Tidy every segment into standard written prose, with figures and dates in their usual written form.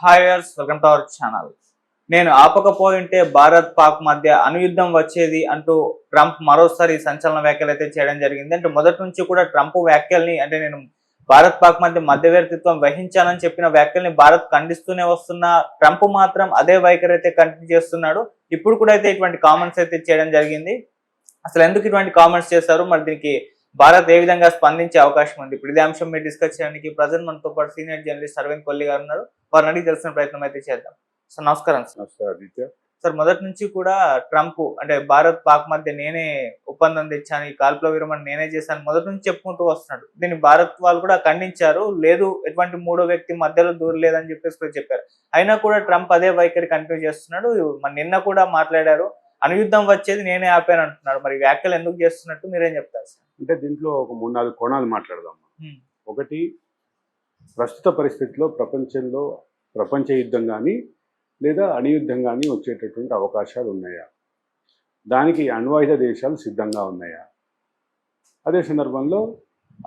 Hi viewers, welcome to our channel. నేను ఆపకపోయింటే భారత్ పాక్ మధ్య అణుయుద్ధం వచ్చేది అంటూ ట్రంప్ మరోసారి సంచలన వ్యాఖ్యలు అయితే చేయడం జరిగింది. అంటే మొదటి నుంచి కూడా ట్రంప్ వ్యాఖ్యల్ని నేను భారత్ పాక్ మధ్య మధ్యవర్తిత్వం వహించానని చెప్పిన వ్యాఖ్యల్ని భారత్ ఖండిస్తూనే వస్తున్న ట్రంప్ మాత్రం అదే వైఖరి అయితే కంటిన్యూ చేస్తున్నాడు. ఇప్పుడు కూడా అయితే ఇటువంటి కామెంట్స్ అయితే చేయడం జరిగింది. అసలు ఎందుకు ఇటువంటి కామెంట్స్ చేశారు, మరి దీనికి భారత్ ఏ విధంగా స్పందించే అవకాశం ఉంది? ఇప్పుడు ఇదే అంశం మీరు డిస్కస్ చేయడానికి ప్రజెంట్ మనతో పాటు సీనియర్ జర్నలిస్ట్ అరవింద్ కొల్లి గారు ఉన్నారు. వారిని అడిగి తెలిసిన ప్రయత్నం అయితే చేద్దాం. సార్ నమస్కారం. సార్ మొదటి నుంచి కూడా ట్రంప్ భారత్ పాక్ మధ్య నేనే ఒప్పందం తెచ్చాను, ఈ కాల్పుల విరమణ నేనే చేశాను మొదటి నుంచి చెప్పుకుంటూ వస్తున్నాడు. దీన్ని భారత్ వాళ్ళు కూడా ఖండించారు. లేదు, ఎటువంటి మూడో వ్యక్తి మధ్యలో దూరలేదని చెప్పేసి కూడా చెప్పారు. అయినా కూడా ట్రంప్ అదే వైఖరి కంటిన్యూ చేస్తున్నాడు. మరి నిన్న కూడా మాట్లాడారు, అణుయుద్ధం వచ్చేది నేనే ఆపాను అంటున్నాడు. మరి వ్యాఖ్యలు ఎందుకు చేస్తున్నట్టు మీరేం చెప్తారు సార్? అంటే దీంట్లో ఒక 3-4 కోణాలు మాట్లాడదాం. ఒకటి, ప్రస్తుత పరిస్థితిలో ప్రపంచ యుద్ధం కానీ లేదా అణుయుద్ధం కానీ వచ్చేటటువంటి అవకాశాలు ఉన్నాయా, దానికి అణ్వాయుధ దేశాలు సిద్ధంగా ఉన్నాయా? అదే సందర్భంలో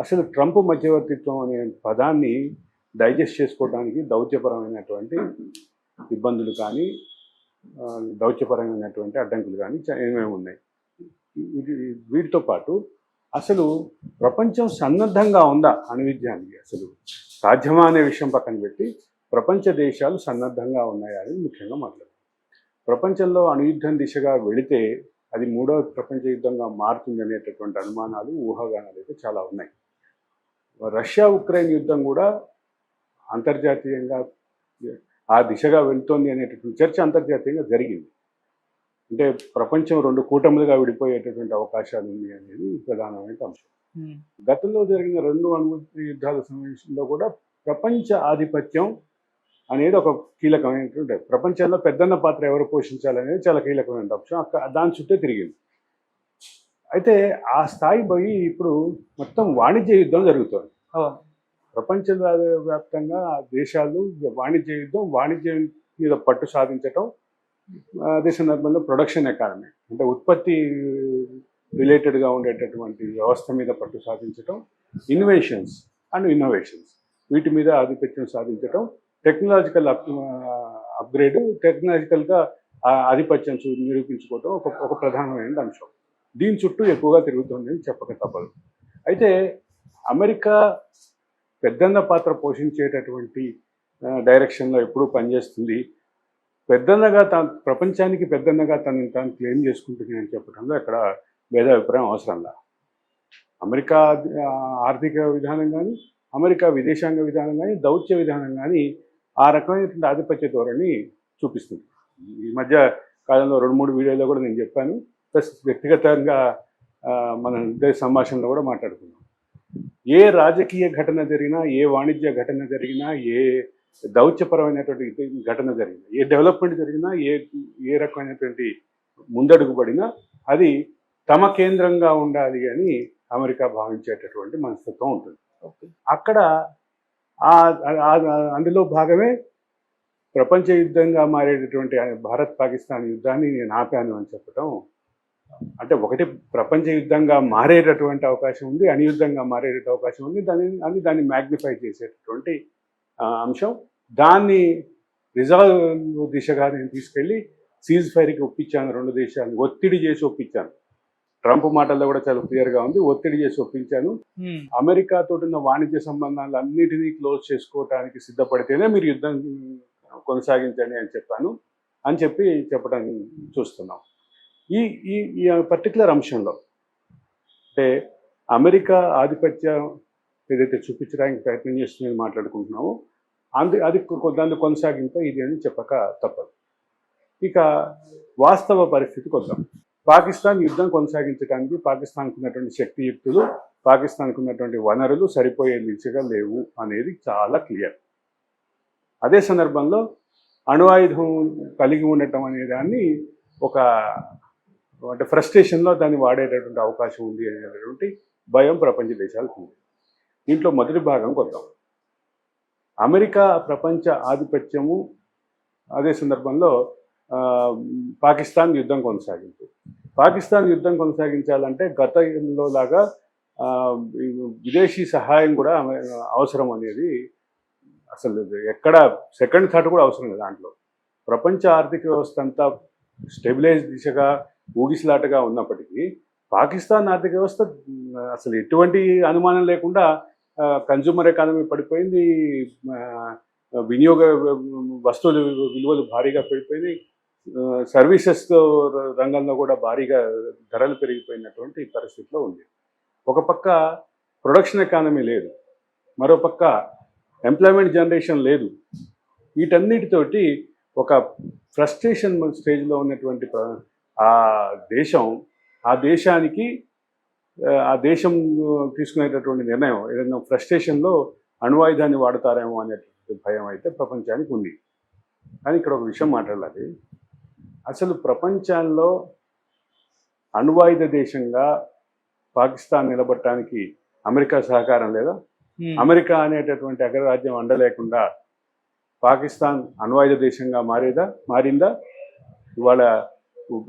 అసలు ట్రంప్ మధ్యవర్తిత్వం అనే పదాన్ని డైజెస్ట్ చేసుకోవడానికి దౌత్యపరమైనటువంటి ఇబ్బందులు కానీ దౌత్యపరమైనటువంటి అడ్డంకులు కానీ ఏమేమి ఉన్నాయి. వీటితో పాటు అసలు ప్రపంచం సన్నద్ధంగా ఉందా అణుయుద్ధానికి, అసలు సాధ్యమా అనే విషయం పక్కన పెట్టి ప్రపంచ దేశాలు సన్నద్ధంగా ఉన్నాయా అని ముఖ్యంగా మాట్లాడారు. ప్రపంచంలో అణుయుద్ధం దిశగా వెళితే అది మూడవ ప్రపంచ యుద్ధంగా మారుతుంది అనేటటువంటి అనుమానాలు, ఊహాగానాలు అయితే చాలా ఉన్నాయి. రష్యా ఉక్రెయిన్ యుద్ధం కూడా అంతర్జాతీయంగా ఆ దిశగా వెళ్తోంది అనేటటువంటి చర్చ అంతర్జాతీయంగా జరిగింది. అంటే ప్రపంచం 2 కూటములుగా విడిపోయేటటువంటి అవకాశాలు ఉంది అనేది ప్రధానమైన అంశం. గతంలో జరిగిన 2 అణు యుద్ధాల సమావేశంలో కూడా ప్రపంచ ఆధిపత్యం అనేది ఒక కీలకమైనటువంటి, ప్రపంచంలో పెద్దన్న పాత్ర ఎవరు పోషించాలనేది చాలా కీలకమైన అంశం. దాని చుట్టే తిరిగింది. అయితే ఆ స్థాయి పోయి ఇప్పుడు మొత్తం వాణిజ్య యుద్ధం జరుగుతుంది. ప్రపంచ వ్యాప్తంగా దేశాలు వాణిజ్యం మీద పట్టు సాధించటం, అదే సందర్భంలో ప్రొడక్షన్ ఎకానమీ అంటే ఉత్పత్తి రిలేటెడ్గా ఉండేటటువంటి వ్యవస్థ మీద పట్టు సాధించటం, ఇన్నోవేషన్స్ వీటి మీద ఆధిపత్యం సాధించటం, టెక్నాలజికల్ అప్గ్రేడ్, టెక్నాలజికల్గా ఆధిపత్యం నిరూపించుకోవటం ఒక ప్రధానమైన అంశం. దీని చుట్టూ ఎక్కువగా తిరుగుతుందని చెప్పక తప్పదు. అయితే అమెరికా పెద్దన్న పాత్ర పోషించేటటువంటి డైరెక్షన్లో ఎప్పుడూ పనిచేస్తుంది. ప్రపంచానికి పెద్దన్నగా తాను క్లెయిమ్ చేసుకుంటుంది అని చెప్పడంలో ఇక్కడ భేదాభిప్రాయం అవసరంలా. అమెరికా ఆర్థిక విధానం కానీ, అమెరికా విదేశాంగ విధానం కానీ, దౌత్య విధానం కానీ ఆ రకమైనటువంటి ఆధిపత్య ధోరణి చూపిస్తుంది. ఈ మధ్య కాలంలో 2-3 వీడియోలో కూడా నేను చెప్పాను, ప్లస్ వ్యక్తిగతంగా మన సంభాషణలో కూడా మాట్లాడుకున్నాం. ఏ రాజకీయ ఘటన జరిగినా, ఏ వాణిజ్య ఘటన జరిగినా, ఏ దౌత్యపరమైనటువంటి ఘటన జరిగినా, ఏ డెవలప్మెంట్ జరిగినా, ఏ రకమైనటువంటి ముందడుగు పడినా అది తమ కేంద్రంగా ఉండాలి అని అమెరికా భావించేటటువంటి మనస్తత్వం ఉంటుంది. అక్కడ అందులో భాగమే ప్రపంచ యుద్ధంగా మారేటటువంటి భారత్ పాకిస్తాన్ యుద్ధాన్ని నేను ఆపాను అని చెప్పడం. అంటే ఒకటి, ప్రపంచ యుద్ధంగా మారేటటువంటి అవకాశం ఉంది, అణుయుద్ధంగా మారేట అవకాశం ఉంది, దాన్ని మ్యాగ్నిఫై చేసేటటువంటి అంశం. దాన్ని రిజాల్వ్ దిశగా నేను తీసుకెళ్ళి సీజ్ ఫైర్కి ఒప్పించాను, 2 దేశాలను ఒత్తిడి చేసి ఒప్పించాను. ట్రంప్ మాటల్లో కూడా చాలా క్లియర్గా ఉంది, ఒత్తిడి చేసి ఒప్పించాను. అమెరికాతో ఉన్న వాణిజ్య సంబంధాలు అన్నిటినీ క్లోజ్ చేసుకోవడానికి సిద్ధపడితేనే మీరు యుద్ధం కొనసాగించండి అని చెప్పడం చూస్తున్నాం. ఈ పర్టికులర్ అంశంలో అంటే అమెరికా ఆధిపత్యం ఏదైతే చూపించడానికి ప్రయత్నం చేస్తుందని మాట్లాడుకుంటున్నామో దాన్ని కొనసాగింపు ఇది అని చెప్పక తప్పదు. ఇక వాస్తవ పరిస్థితికి వద్దాం. పాకిస్తాన్ యుద్ధం కొనసాగించడానికి పాకిస్తాన్కు ఉన్నటువంటి శక్తియుక్తులు, పాకిస్తాన్కు ఉన్నటువంటి వనరులు సరిపోయే దిశగా లేవు అనేది చాలా క్లియర్. అదే సందర్భంలో అణువాయుధం కలిగి ఉండటం అనే దాన్ని అంటే ఫ్రస్ట్రేషన్లో దాన్ని వాడేటటువంటి అవకాశం ఉంది అనేటటువంటి భయం ప్రపంచ దేశాలకు ఉంది. దీంట్లో మొదటి భాగంకి వద్దాం. అమెరికా ప్రపంచ ఆధిపత్యము, అదే సందర్భంలో పాకిస్తాన్ యుద్ధం కొనసాగించాలంటే గతంలో లాగా విదేశీ సహాయం కూడా అవసరం అనేది అసలు ఎక్కడ సెకండ్ థాట్ కూడా అవసరం లేదు దాంట్లో. ప్రపంచ ఆర్థిక వ్యవస్థ అంతా స్టెబిలైజ్ దిశగా ఊగిసలాటగా ఉన్నప్పటికీ పాకిస్తాన్ ఆర్థిక వ్యవస్థ అసలు ఎటువంటి అనుమానం లేకుండా కన్జ్యూమర్ ఎకానమీ పడిపోయింది, వినియోగ వస్తువుల విలువలు భారీగా పడిపోయినాయి, సర్వీసెస్ రంగంలో కూడా భారీగా ధరలు పెరిగిపోయినటువంటి పరిస్థితిలో ఉంది. ఒక పక్క ప్రొడక్షన్ ఎకానమీ లేదు, మరోపక్క ఎంప్లాయ్మెంట్ జనరేషన్ లేదు. వీటన్నిటితోటి ఒక ఫ్రస్ట్రేషన్ స్టేజ్లో ఉన్నటువంటి ఆ దేశానికి ఆ దేశం తీసుకునేటటువంటి నిర్ణయం ఏదైనా ఫ్రస్ట్రేషన్లో అణ్వాయుధాన్ని వాడతారేమో అనేటువంటి భయం అయితే ప్రపంచానికి ఉంది. కానీ ఇక్కడ ఒక విషయం మాట్లాడాలి. అసలు ప్రపంచంలో అణ్వాయుధ దేశంగా పాకిస్తాన్ నిలబడటానికి అమెరికా సహకారం లేదా? అమెరికా అనేటటువంటి అగ్రరాజ్యం అండలేకుండా పాకిస్తాన్ అణ్వాయుధ దేశంగా మారిందా? ఇవాళ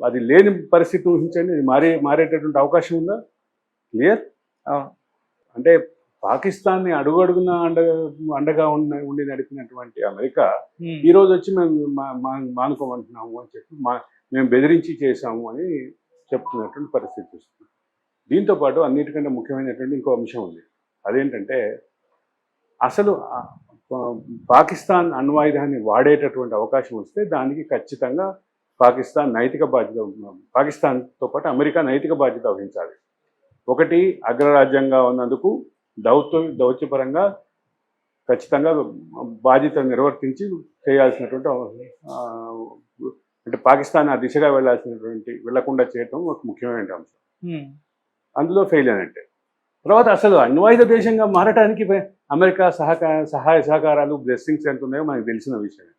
అది లేని పరిస్థితి ఊహించండి, ఇది మారేటటువంటి అవకాశం ఉందా? క్లియర్. అంటే పాకిస్తాన్ని అడుగడుగున అండగా ఉండి నడిపినటువంటి అమెరికా ఈ రోజు వచ్చి మేము మానుకోమంటున్నాము అని చెప్పి మేము బెదిరించి చేశాము అని చెప్తున్నటువంటి పరిస్థితి వస్తుంది. దీంతోపాటు అన్నిటికంటే ముఖ్యమైనటువంటి ఇంకో అంశం ఉంది. అదేంటంటే అసలు పాకిస్తాన్ అణ్వాయుధాన్ని వాడేటటువంటి అవకాశం వస్తే దానికి ఖచ్చితంగా పాకిస్తాన్ నైతిక బాధ్యత ఉంటున్నాం. పాకిస్తాన్తో పాటు అమెరికా నైతిక బాధ్యత వహించాలి. ఒకటి, అగ్రరాజ్యంగా ఉన్నందుకు దౌత్యపరంగా ఖచ్చితంగా బాధ్యత నిర్వర్తించి చేయాల్సినటువంటి అంటే పాకిస్తాన్ ఆ దిశగా వెళ్లకుండా చేయటం ఒక ముఖ్యమైన అంశం. అందులో ఫెయిల్ అయినట్టే. తర్వాత అసలు అణ్వాయుధ దేశంగా మారటానికి అమెరికా సహాయ సహకారాలు బ్లెస్సింగ్స్ ఎంత ఉన్నాయో మనకు తెలిసిన విషయం.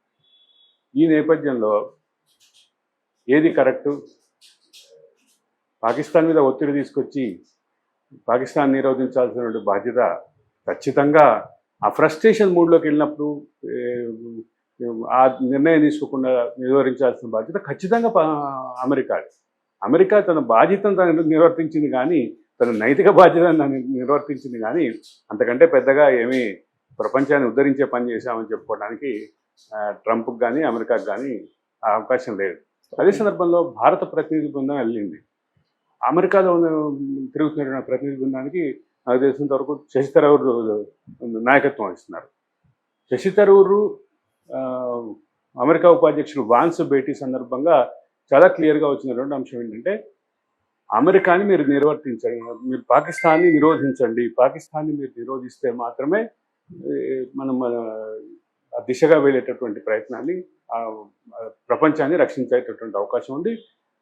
ఈ నేపథ్యంలో ఏది కరెక్టు? పాకిస్తాన్ మీద ఒత్తిడి తీసుకొచ్చి పాకిస్తాన్ నిరోధించాల్సినటువంటి బాధ్యత ఖచ్చితంగా ఆ ఫ్రస్ట్రేషన్ మూడ్లోకి వెళ్ళినప్పుడు ఆ నిర్ణయం తీసుకోకుండా నిర్వహించాల్సిన బాధ్యత ఖచ్చితంగా అమెరికా తన బాధ్యతను నిర్వర్తించింది కానీ, తన నైతిక బాధ్యతను నిర్వర్తించింది కానీ అంతకంటే పెద్దగా ఏమీ ప్రపంచాన్ని ఉద్ధరించే పని చేశామని చెప్పుకోవడానికి ట్రంప్కి కానీ అమెరికాకు కానీ అవకాశం లేదు. అదే సందర్భంలో భారత ప్రతినిధి బృందం వెళ్ళింది. అమెరికాలో తిరుగుతున్న ప్రతినిధి బృందానికి నాకు తెలిసినంత వరకు శశి థరూర్ నాయకత్వం వహిస్తున్నారు. శశి థరూర్ అమెరికా ఉపాధ్యక్షుడు వాన్స్ భేటీ సందర్భంగా చాలా క్లియర్గా వచ్చినటువంటి అంశం ఏంటంటే, అమెరికాని మీరు నిర్వర్తించండి, మీరు పాకిస్తాన్ని నిరోధించండి, పాకిస్తాన్ని మీరు నిరోధిస్తే మాత్రమే మనం ఆ దిశగా వెళ్ళేటటువంటి ప్రయత్నాన్ని ప్రపంచాన్ని రక్షించేటటువంటి అవకాశం ఉంది.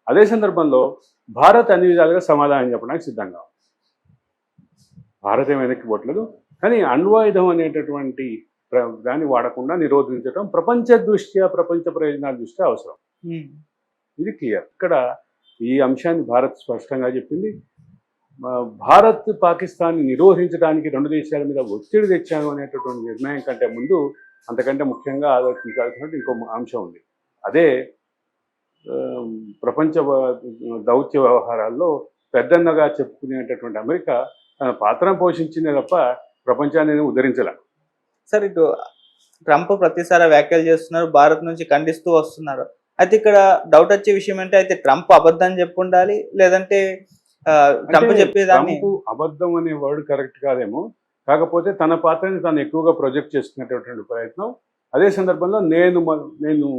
అదే సందర్భంలో భారత్ అన్ని విధాలుగా సమాధానం చెప్పడానికి సిద్ధంగా ఉంది. భారత్ ఏం వెనక్కి పోవట్లేదు. కానీ అణ్వాయుధం అనేటటువంటి దాన్ని వాడకుండా నిరోధించడం ప్రపంచ ప్రయోజనాల దృష్ట్యా అవసరం. ఇది క్లియర్. ఇక్కడ ఈ అంశాన్ని భారత్ స్పష్టంగా చెప్పింది. భారత్ పాకిస్తాన్ని నిరోధించడానికి రెండు దేశాల మీద ఒత్తిడి తెచ్చాను అనేటటువంటి నిర్ణయం కంటే ముందు అంతకంటే ముఖ్యంగా ఆలోచించాల్సినటువంటి ఇంకో అంశం ఉంది. అదే ప్రపంచ దౌత్య వ్యవహారాల్లో పెద్దన్నగా చెప్పుకునేటటువంటి అమెరికా తన పాత్రను పోషించిందే తప్ప ప్రపంచాన్ని ఉద్ధరించలే. సార్, ఇటు ట్రంప్ ప్రతిసారి వ్యాఖ్యలు చేస్తున్నారు, భారత్ నుంచి ఖండిస్తూ వస్తున్నారు. అయితే ఇక్కడ డౌట్ వచ్చే విషయం అంటే, అయితే ట్రంప్ అబద్ధం చెప్పి ఉండాలి, లేదంటే ట్రంప్ చెప్పేదాన్ని అబద్ధం అనే వర్డ్ కరెక్ట్ కాదేమో, కాకపోతే తన పాత్రని తను ఎక్కువగా ప్రొజెక్ట్ చేసుకునేటటువంటి ప్రయత్నం. అదే సందర్భంలో నేను